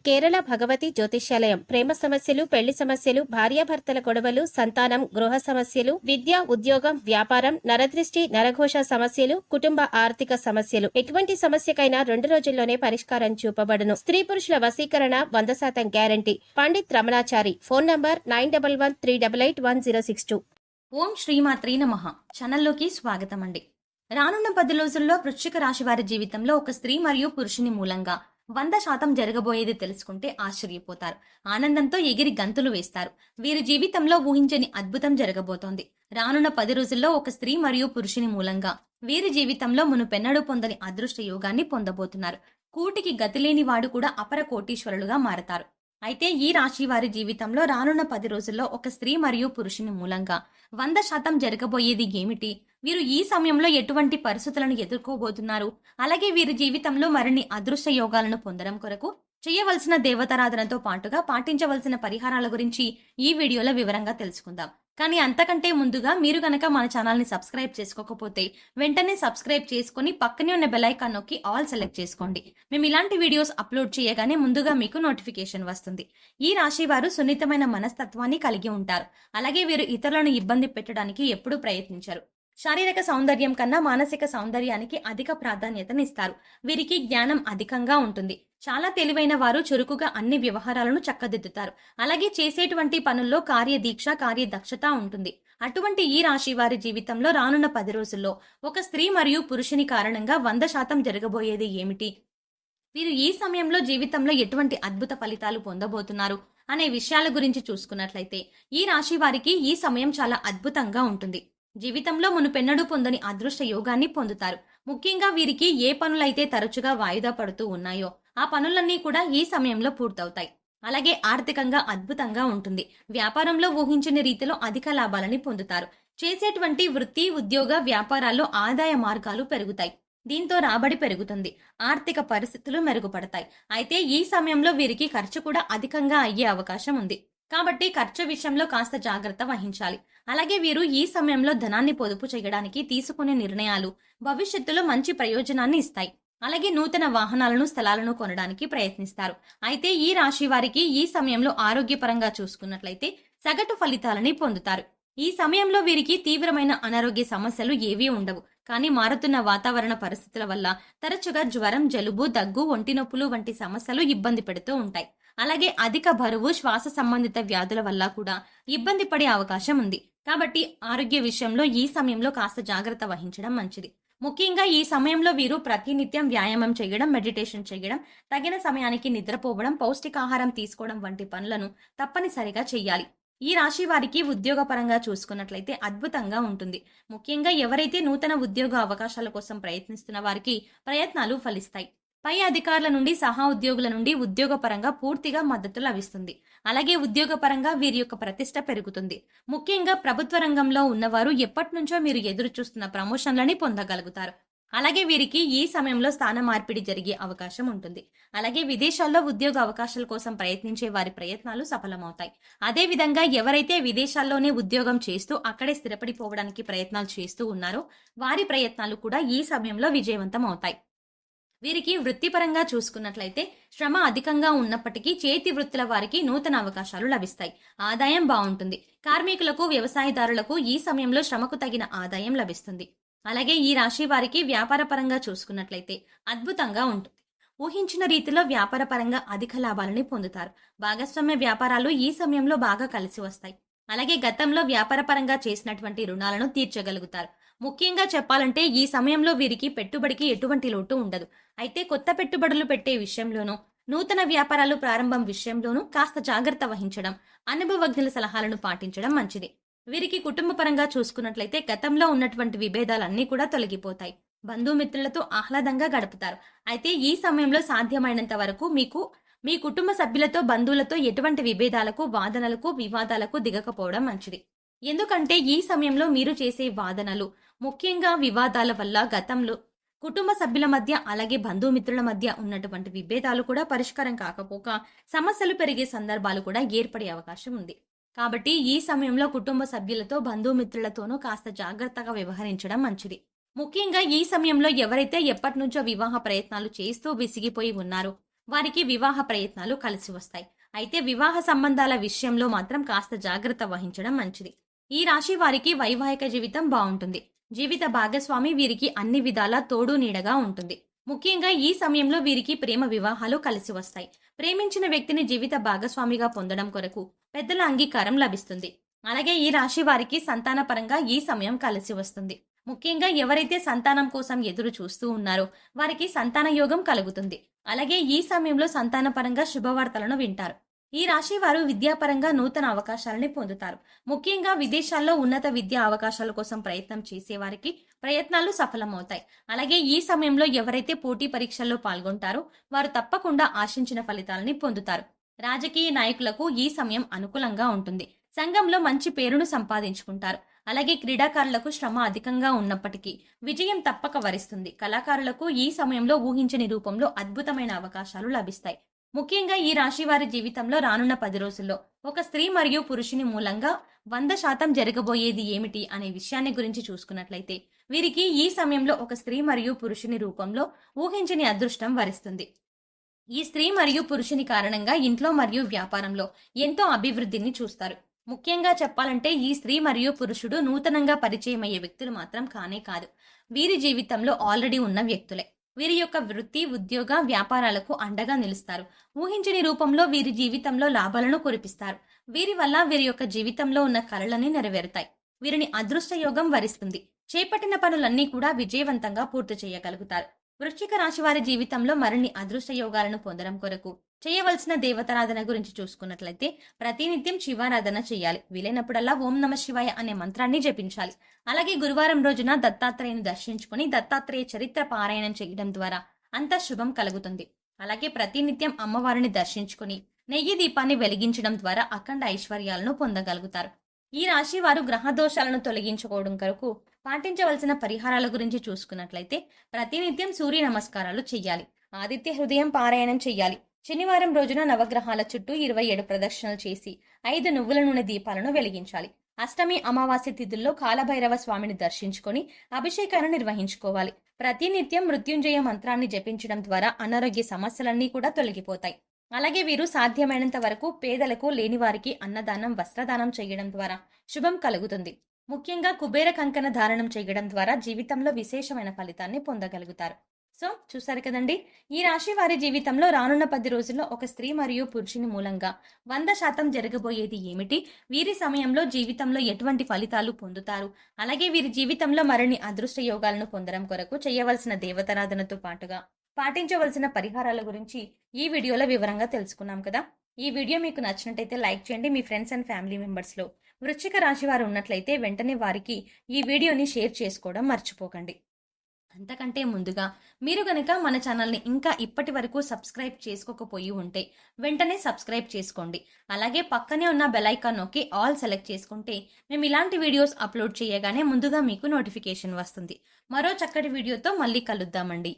కేరళ భగవతి జ్యోతిష్యాలయం ప్రేమ సమస్యలు, పెళ్లి సమస్యలు, భార్యాభర్తల గొడవలు, సంతానం, గృహ సమస్యలు, విద్య, ఉద్యోగం, వ్యాపారం, నరదృష్టి, నరఘోష సమస్యలు, కుటుంబ ఆర్థిక సమస్యలు, ఎటువంటి సమస్యకైనా 2 రోజుల్లోనే పరిష్కారం చూపబడును. స్త్రీ పురుషుల వశీకరణ 100% guarantee. Pandit Ramanachari. Phone number 9113881062. ఓం శ్రీమాత్రే నమః. ఛానల్లోకి స్వాగతం అండి. రానున్న 10 రోజుల్లో వృశ్చిక రాశి వారి జీవితంలో ఒక స్త్రీ మరియు పురుషుని మూలంగా 100% జరగబోయేది తెలుసుకుంటే ఆశ్చర్యపోతారు. ఆనందంతో ఎగిరి గంతులు వేస్తారు. వీరి జీవితంలో ఊహించని అద్భుతం జరగబోతోంది. రానున్న 10 రోజుల్లో ఒక స్త్రీ మరియు పురుషుని మూలంగా వీరి జీవితంలో మునుపెన్నడూ పొందని అదృష్ట యోగాన్ని పొందబోతున్నారు. కూటికి గతిలేని వాడు కూడా అపర కోటీశ్వరులుగా మారతారు. అయితే ఈ రాశి వారి జీవితంలో రానున్న 10 రోజుల్లో ఒక స్త్రీ మరియు పురుషుని మూలంగా 100% జరగబోయేది ఏమిటి? వీరు ఈ సమయంలో ఎటువంటి పరిస్థితులను ఎదుర్కోబోతున్నారు? అలాగే వీరి జీవితంలో మరిన్ని అదృష్ట యోగాలను పొందడం కొరకు చేయవలసిన దేవతారాధనతో పాటుగా పాటించవలసిన పరిహారాల గురించి ఈ వీడియోలో వివరంగా తెలుసుకుందాం. కానీ అంతకంటే ముందుగా మీరు గనక మన ఛానల్ ని సబ్స్క్రైబ్ చేసుకోకపోతే వెంటనే సబ్స్క్రైబ్ చేసుకుని పక్కనే ఉన్న బెల్ ఐకాన్ నొక్కి ఆల్ సెలెక్ట్ చేసుకోండి. మేము ఇలాంటి వీడియోస్ అప్లోడ్ చేయగానే ముందుగా మీకు నోటిఫికేషన్ వస్తుంది. ఈ రాశి వారు సున్నితమైన మనస్తత్వాన్ని కలిగి ఉంటారు. అలాగే వీరు ఇతరులను ఇబ్బంది పెట్టడానికి ఎప్పుడూ ప్రయత్నించరు. శారీరక సౌందర్యం కన్నా మానసిక సౌందర్యానికి అధిక ప్రాధాన్యతనిస్తారు. వీరికి జ్ఞానం అధికంగా ఉంటుంది. చాలా తెలివైన వారు చురుకుగా అన్ని వ్యవహారాలను చక్కదిద్దుతారు. అలాగే చేసేటువంటి పనుల్లో కార్యదీక్ష, కార్యదక్షత ఉంటుంది. అటువంటి ఈ రాశి వారి జీవితంలో రానున్న 10 రోజుల్లో ఒక స్త్రీ మరియు పురుషుని కారణంగా 100% జరగబోయేది ఏమిటి? వీరు ఈ సమయంలో జీవితంలో ఎటువంటి అద్భుత ఫలితాలు పొందబోతున్నారు అనే విషయాల గురించి చూసుకున్నట్లయితే ఈ రాశి వారికి ఈ సమయం చాలా అద్భుతంగా ఉంటుంది. జీవితంలో మునుపెన్నడూ పొందని అదృష్ట యోగాన్ని పొందుతారు. ముఖ్యంగా వీరికి ఏ పనులైతే తరచుగా వాయిదా పడుతూ ఉన్నాయో ఆ పనులన్నీ కూడా ఈ సమయంలో పూర్తవుతాయి. అలాగే ఆర్థికంగా అద్భుతంగా ఉంటుంది. వ్యాపారంలో ఊహించని రీతిలో అధిక లాభాలని పొందుతారు. చేసేటువంటి వృత్తి, ఉద్యోగ, వ్యాపారాల్లో ఆదాయ మార్గాలు పెరుగుతాయి. దీంతో రాబడి పెరుగుతుంది. ఆర్థిక పరిస్థితులు మెరుగుపడతాయి. అయితే ఈ సమయంలో వీరికి ఖర్చు కూడా అధికంగా అయ్యే అవకాశం ఉంది. కాబట్టి ఖర్చు విషయంలో కాస్త జాగ్రత్త వహించాలి. అలాగే వీరు ఈ సమయంలో ధనాన్ని పొదుపు చేయడానికి తీసుకునే నిర్ణయాలు భవిష్యత్తులో మంచి ప్రయోజనాన్ని ఇస్తాయి. అలాగే నూతన వాహనాలను, స్థలాలను కొనడానికి ప్రయత్నిస్తారు. అయితే ఈ రాశి వారికి ఈ సమయంలో ఆరోగ్యపరంగా చూసుకున్నట్లయితే సగటు ఫలితాలని పొందుతారు. ఈ సమయంలో వీరికి తీవ్రమైన అనారోగ్య సమస్యలు ఏవీ ఉండవు. కానీ మారుతున్న వాతావరణ పరిస్థితుల వల్ల తరచుగా జ్వరం, జలుబు, దగ్గు, ఒంటి నొప్పులు వంటి సమస్యలు ఇబ్బంది పెడుతూ ఉంటాయి. అలాగే అధిక బరువు, శ్వాస సంబంధిత వ్యాధుల వల్ల కూడా ఇబ్బంది పడే అవకాశం ఉంది. కాబట్టి ఆరోగ్య విషయంలో ఈ సమయంలో కాస్త జాగ్రత్త వహించడం మంచిది. ముఖ్యంగా ఈ సమయంలో వీరు ప్రతినిత్యం వ్యాయామం చేయడం, మెడిటేషన్ చేయడం, తగిన సమయానికి నిద్రపోవడం, పౌష్టికాహారం తీసుకోవడం వంటి పనులను తప్పనిసరిగా చెయ్యాలి. ఈ రాశి వారికి ఉద్యోగపరంగా చూసుకున్నట్లయితే అద్భుతంగా ఉంటుంది. ముఖ్యంగా ఎవరైతే నూతన ఉద్యోగ అవకాశాల కోసం ప్రయత్నిస్తున్న వారికి ప్రయత్నాలు ఫలిస్తాయి. పై అధికారుల నుండి, సహా ఉద్యోగుల నుండి ఉద్యోగపరంగా పూర్తిగా మద్దతు లభిస్తుంది. అలాగే ఉద్యోగపరంగా వీరి యొక్క ప్రతిష్ట పెరుగుతుంది. ముఖ్యంగా ప్రభుత్వ రంగంలో ఉన్నవారు ఎప్పటి నుంచో మీరు ఎదురు చూస్తున్న ప్రమోషన్లని పొందగలుగుతారు. అలాగే వీరికి ఈ సమయంలో స్థాన మార్పిడి జరిగే అవకాశం ఉంటుంది. అలాగే విదేశాల్లో ఉద్యోగ అవకాశాల కోసం ప్రయత్నించే వారి ప్రయత్నాలు సఫలమవుతాయి. అదే విధంగా ఎవరైతే విదేశాల్లోనే ఉద్యోగం చేస్తూ అక్కడే స్థిరపడిపోవడానికి ప్రయత్నాలు చేస్తూ ఉన్నారో వారి ప్రయత్నాలు కూడా ఈ సమయంలో విజయవంతం అవుతాయి. వీరికి వృత్తిపరంగా చూసుకున్నట్లయితే శ్రమ అధికంగా ఉన్నప్పటికీ చేతి వృత్తుల వారికి నూతన అవకాశాలు లభిస్తాయి. ఆదాయం బాగుంటుంది. కార్మికులకు, వ్యవసాయదారులకు ఈ సమయంలో శ్రమకు తగిన ఆదాయం లభిస్తుంది. అలాగే ఈ రాశి వారికి వ్యాపార పరంగా చూసుకున్నట్లయితే అద్భుతంగా ఉంటుంది. ఊహించిన రీతిలో వ్యాపార పరంగా అధిక లాభాలని పొందుతారు. భాగస్వామ్య వ్యాపారాలు ఈ సమయంలో బాగా కలిసి వస్తాయి. అలాగే గతంలో వ్యాపార పరంగా చేసినటువంటి రుణాలను తీర్చగలుగుతారు. ముఖ్యంగా చెప్పాలంటే ఈ సమయంలో వీరికి పెట్టుబడికి ఎటువంటి లోటు ఉండదు. అయితే కొత్త పెట్టుబడులు పెట్టే విషయంలోనూ, నూతన వ్యాపారాలు ప్రారంభం విషయంలోనూ కాస్త జాగ్రత్త వహించడం, అనుభవజ్ఞుల సలహాలను పాటించడం మంచిది. వీరికి కుటుంబ పరంగా చూసుకున్నట్లయితే గతంలో ఉన్నటువంటి విభేదాలన్నీ కూడా తొలగిపోతాయి. బంధుమిత్రులతో ఆహ్లాదంగా గడుపుతారు. అయితే ఈ సమయంలో సాధ్యమైనంత వరకు మీ కుటుంబ సభ్యులతో, బంధువులతో ఎటువంటి విభేదాలకు, వాదనలకు, వివాదాలకు దిగకపోవడం మంచిది. ఎందుకంటే ఈ సమయంలో మీరు చేసే వాదనలు, ముఖ్యంగా వివాదాల వల్ల గతంలో కుటుంబ సభ్యుల మధ్య, అలాగే బంధుమిత్రుల మధ్య ఉన్నటువంటి విభేదాలు కూడా పరిష్కారం కాకపోక సమస్యలు పెరిగే సందర్భాలు కూడా ఏర్పడే అవకాశం ఉంది. కాబట్టి ఈ సమయంలో కుటుంబ సభ్యులతో, బంధుమిత్రులతోనూ కాస్త జాగ్రత్తగా వ్యవహరించడం మంచిది. ముఖ్యంగా ఈ సమయంలో ఎవరైతే ఎప్పటి నుంచో వివాహ ప్రయత్నాలు చేస్తూ విసిగిపోయి ఉన్నారో వారికి వివాహ ప్రయత్నాలు కలిసి వస్తాయి. అయితే వివాహ సంబంధాల విషయంలో మాత్రం కాస్త జాగ్రత్త వహించడం మంచిది. ఈ రాశి వారికి వైవాహిక జీవితం బాగుంటుంది. జీవిత భాగస్వామి వీరికి అన్ని విధాలా తోడు నీడగా ఉంటుంది. ముఖ్యంగా ఈ సమయంలో వీరికి ప్రేమ వివాహాలు కలిసి వస్తాయి. ప్రేమించిన వ్యక్తిని జీవిత భాగస్వామిగా పొందడం కొరకు పెద్దల అంగీకారం లభిస్తుంది. అలాగే ఈ రాశి వారికి సంతానపరంగా ఈ సమయం కలిసి వస్తుంది. ముఖ్యంగా ఎవరైతే సంతానం కోసం ఎదురు చూస్తూ ఉన్నారో వారికి సంతాన యోగం కలుగుతుంది. అలాగే ఈ సమయంలో సంతానపరంగా శుభవార్తలను వింటారు. ఈ రాశి వారు విద్యాపరంగా నూతన అవకాశాలని పొందుతారు. ముఖ్యంగా విదేశాల్లో ఉన్నత విద్యా అవకాశాల కోసం ప్రయత్నం చేసేవారికి ప్రయత్నాలు సఫలమవుతాయి. అలాగే ఈ సమయంలో ఎవరైతే పోటీ పరీక్షల్లో పాల్గొంటారో వారు తప్పకుండా ఆశించిన ఫలితాలని పొందుతారు. రాజకీయ నాయకులకు ఈ సమయం అనుకూలంగా ఉంటుంది. సంఘంలో మంచి పేరును సంపాదించుకుంటారు. అలాగే క్రీడాకారులకు శ్రమ అధికంగా ఉన్నప్పటికీ విజయం తప్పక వరిస్తుంది. కళాకారులకు ఈ సమయంలో ఊహించని రూపంలో అద్భుతమైన అవకాశాలు లభిస్తాయి. ముఖ్యంగా ఈ రాశి వారి జీవితంలో రానున్న 10 రోజుల్లో ఒక స్త్రీ మరియు పురుషుని మూలంగా 100% జరగబోయేది ఏమిటి అనే విషయాన్ని గురించి చూసుకున్నట్లయితే వీరికి ఈ సమయంలో ఒక స్త్రీ మరియు పురుషుని రూపంలో ఊహించని అదృష్టం వరిస్తుంది. ఈ స్త్రీ మరియు పురుషుని కారణంగా ఇంట్లో మరియు వ్యాపారంలో ఎంతో అభివృద్ధిని చూస్తారు. ముఖ్యంగా చెప్పాలంటే ఈ స్త్రీ మరియు పురుషుడు నూతనంగా పరిచయమయ్యే వ్యక్తులు మాత్రం కానే కాదు. వీరి జీవితంలో ఆల్రెడీ ఉన్న వ్యక్తులే. వీరి యొక్క వృత్తి, ఉద్యోగ, వ్యాపారాలకు అండగా నిలుస్తారు. ఊహించని రూపంలో వీరి జీవితంలో లాభాలను కురిపిస్తారు. వీరి వల్ల వీరి యొక్క జీవితంలో ఉన్న కలలని నెరవేరుతాయి. వీరిని అదృష్ట యోగం వరిస్తుంది. చేపట్టిన పనులన్నీ కూడా విజయవంతంగా పూర్తి చేయగలుగుతారు. వృశ్చిక రాశి వారి జీవితంలో మరిన్ని అదృష్ట యోగాలను పొందడం కొరకు చేయవలసిన దేవతారాధన గురించి చూసుకున్నట్లయితే ప్రతినిత్యం శివారాధన చేయాలి. వీలైనప్పుడల్లా ఓం నమ శివాయ అనే మంత్రాన్ని జపించాలి. అలాగే గురువారం రోజున దత్తాత్రేయుని దర్శించుకుని దత్తాత్రేయ చరిత్ర పారాయణం చేయడం ద్వారా అంతా శుభం కలుగుతుంది. అలాగే ప్రతినిత్యం అమ్మవారిని దర్శించుకుని నెయ్యి దీపాన్ని వెలిగించడం ద్వారా అఖండ ఐశ్వర్యాలను పొందగలుగుతారు. ఈ రాశి వారు గ్రహ దోషాలను తొలగించుకోవడం కొరకు పాటించవలసిన పరిహారాల గురించి చూసుకున్నట్లయితే ప్రతినిత్యం సూర్య నమస్కారాలు చెయ్యాలి. ఆదిత్య హృదయం పారాయణం చెయ్యాలి. శనివారం రోజున నవగ్రహాల చుట్టూ 27 ప్రదక్షిణలు చేసి 5 నువ్వుల నూనె దీపాలను వెలిగించాలి. అష్టమి, అమావాస్య తిథుల్లో కాలభైరవ స్వామిని దర్శించుకొని అభిషేకాన్ని నిర్వహించుకోవాలి. ప్రతినిత్యం మృత్యుంజయ మంత్రాన్ని జపించడం ద్వారా అనారోగ్య సమస్యలన్నీ కూడా తొలగిపోతాయి. అలాగే వీరు సాధ్యమైనంత వరకు పేదలకు, లేని వారికి అన్నదానం, వస్త్రదానం చేయడం ద్వారా శుభం కలుగుతుంది. ముఖ్యంగా కుబేర కంకణ ధారణం చేయడం ద్వారా జీవితంలో విశేషమైన ఫలితాన్ని పొందగలుగుతారు. సో చూసారు కదండి, ఈ రాశి వారి జీవితంలో రానున్న 10 రోజుల్లో ఒక స్త్రీ మరియు పురుషుని మూలంగా 100% జరగబోయేది ఏమిటి, వీరి సమయంలో జీవితంలో ఎటువంటి ఫలితాలు పొందుతారు, అలాగే వీరి జీవితంలో మరిన్ని అదృష్ట యోగాలను పొందడం కొరకు చేయవలసిన దేవతారాధనతో పాటుగా పాటించవలసిన పరిహారాల గురించి ఈ వీడియోలో వివరంగా తెలుసుకున్నాం కదా. ఈ వీడియో మీకు నచ్చినట్టయితే లైక్ చేయండి. మీ ఫ్రెండ్స్ అండ్ ఫ్యామిలీ మెంబర్స్లో వృశ్చిక రాశి వారు ఉన్నట్లయితే వెంటనే వారికి ఈ వీడియోని షేర్ చేసుకోవడం మర్చిపోకండి. అంతకంటే ముందుగా మీరు గనక మన ఛానల్ని ఇంకా ఇప్పటి వరకు సబ్స్క్రైబ్ చేసుకోకపోయి ఉంటే వెంటనే సబ్స్క్రైబ్ చేసుకోండి. అలాగే పక్కనే ఉన్న బెల్ ఐకాన్ నొక్కి ఆల్ సెలెక్ట్ చేసుకుంటే మేము ఇలాంటి వీడియోస్ అప్లోడ్ చేయగానే ముందుగా మీకు నోటిఫికేషన్ వస్తుంది. మరో చక్కటి వీడియోతో మళ్ళీ కలుద్దామండి.